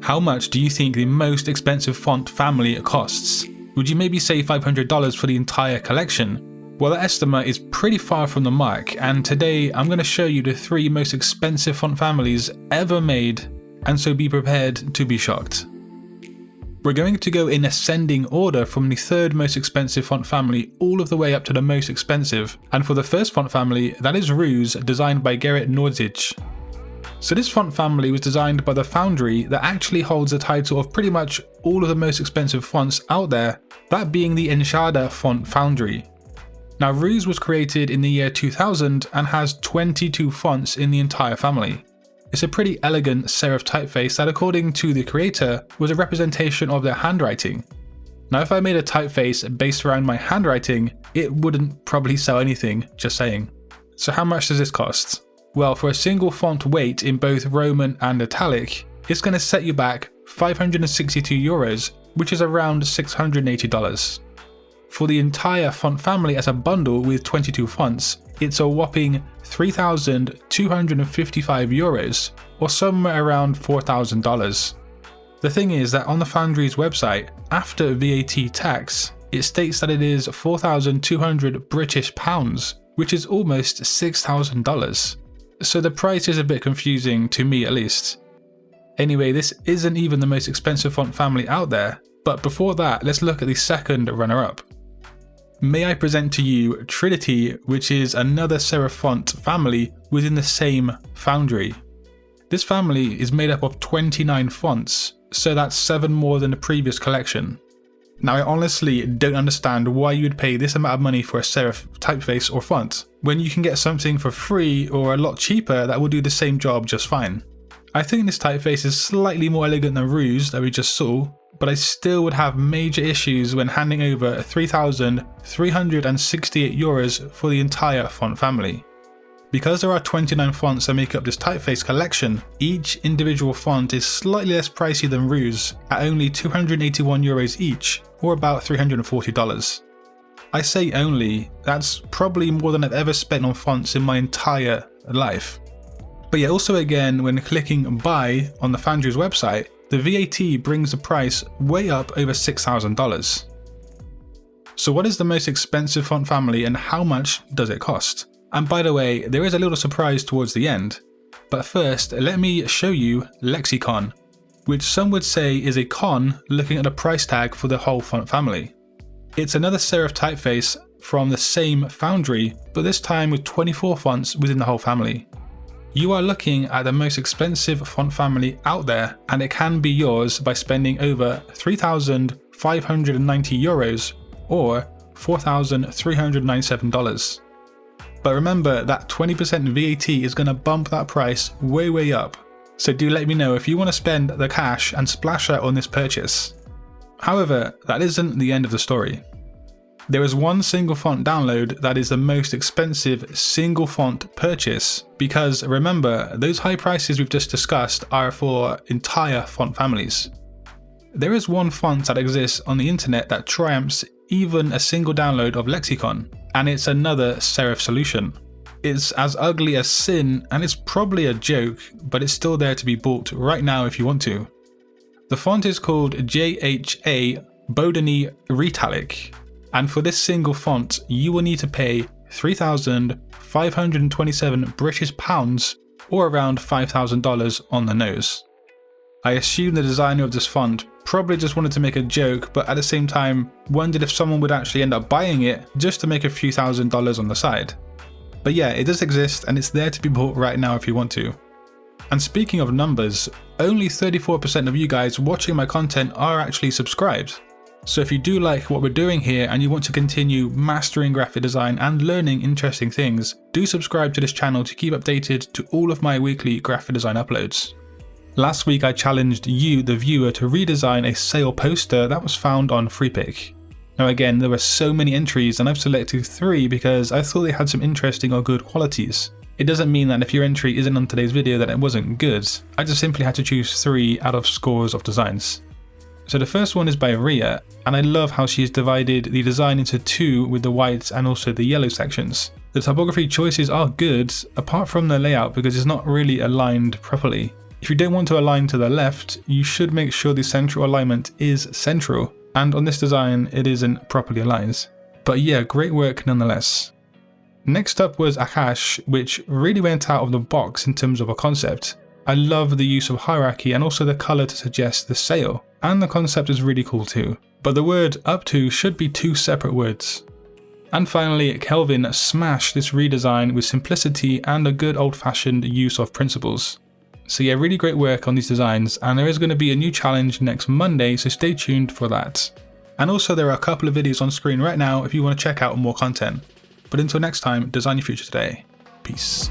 How much do you think the most expensive font family costs? Would you maybe say $500 for the entire collection? Well, that estimate is pretty far from the mark, and today I'm going to show you the 3 most expensive font families ever made, and so be prepared to be shocked. We're going to go in ascending order from the 3rd most expensive font family all of the way up to the most expensive, and for the first font family, that is Ruse, designed by Gerrit Nordzig. So this font family was designed by the foundry that actually holds the title of pretty much all of the most expensive fonts out there, that being the Enschede font foundry. Now Ruse was created in the year 2000 and has 22 fonts in the entire family. It's a pretty elegant serif typeface that, according to the creator, was a representation of their handwriting. Now if I made a typeface based around my handwriting, it wouldn't probably sell anything, just saying. So how much does this cost? Well, for a single font weight in both Roman and italic, it's going to set you back €562, which is around $680. For the entire font family as a bundle with 22 fonts, it's a whopping €3,255, or somewhere around $4,000. The thing is that on the Foundry's website, after VAT tax, it states that it is 4,200 British pounds, which is almost $6,000. So the price is a bit confusing, to me at least. Anyway, this isn't even the most expensive font family out there, but before that, let's look at the second runner-up. May I present to you Trinity, which is another serif font family within the same foundry. This family is made up of 29 fonts, so that's 7 more than the previous collection. Now I honestly don't understand why you would pay this amount of money for a serif typeface or font, when you can get something for free or a lot cheaper that will do the same job just fine. I think this typeface is slightly more elegant than Ruse that we just saw, but I still would have major issues when handing over €3,368 for the entire font family. Because there are 29 fonts that make up this typeface collection, each individual font is slightly less pricey than Ruse at only €281 each, or about $340. I say only, that's probably more than I've ever spent on fonts in my entire life. But yeah, also again, when clicking buy on the Foundry's website, the VAT brings the price way up over $6,000. So what is the most expensive font family and how much does it cost? And by the way, there is a little surprise towards the end. But first, let me show you Lexicon, which some would say is a con looking at the price tag for the whole font family. It's another serif typeface from the same foundry, but this time with 24 fonts within the whole family. You are looking at the most expensive font family out there, and it can be yours by spending over €3,590 or $4,397. But remember that 20% VAT is going to bump that price way up, so do let me know if you want to spend the cash and splash out on this purchase. However, that isn't the end of the story. There is one single font download that is the most expensive single font purchase, because remember, those high prices we've just discussed are for entire font families. There is one font that exists on the internet that triumphs even a single download of Lexicon, and it's another serif solution. It's as ugly as sin, and it's probably a joke, but it's still there to be bought right now if you want to. The font is called JHA Bodoni Retalic. And for this single font, you will need to pay £3,527 British pounds, or around $5,000 on the nose. I assume the designer of this font probably just wanted to make a joke, but at the same time wondered if someone would actually end up buying it just to make a few $1,000s on the side. But yeah, it does exist and it's there to be bought right now if you want to. And speaking of numbers, only 34% of you guys watching my content are actually subscribed. So if you do like what we're doing here and you want to continue mastering graphic design and learning interesting things, do subscribe to this channel to keep updated to all of my weekly graphic design uploads. Last week I challenged you, the viewer, to redesign a sale poster that was found on Freepik. Now again, there were so many entries and I've selected 3 because I thought they had some interesting or good qualities. It doesn't mean that if your entry isn't on today's video that it wasn't good, I just simply had to choose 3 out of scores of designs. So the first one is by Ria, and I love how she's divided the design into 2 with the white and also the yellow sections. The typography choices are good, apart from the layout because it's not really aligned properly. If you don't want to align to the left, you should make sure the central alignment is central, and on this design it isn't properly aligned. But yeah, great work nonetheless. Next up was Akash, which really went out of the box in terms of a concept. I love the use of hierarchy and also the colour to suggest the sail, and the concept is really cool too. But the word up to should be two separate words. And finally, Kelvin smashed this redesign with simplicity and a good old-fashioned use of principles. So yeah, really great work on these designs, and there is going to be a new challenge next Monday, so stay tuned for that. And also there are a couple of videos on screen right now if you want to check out more content. But until next time, design your future today. Peace.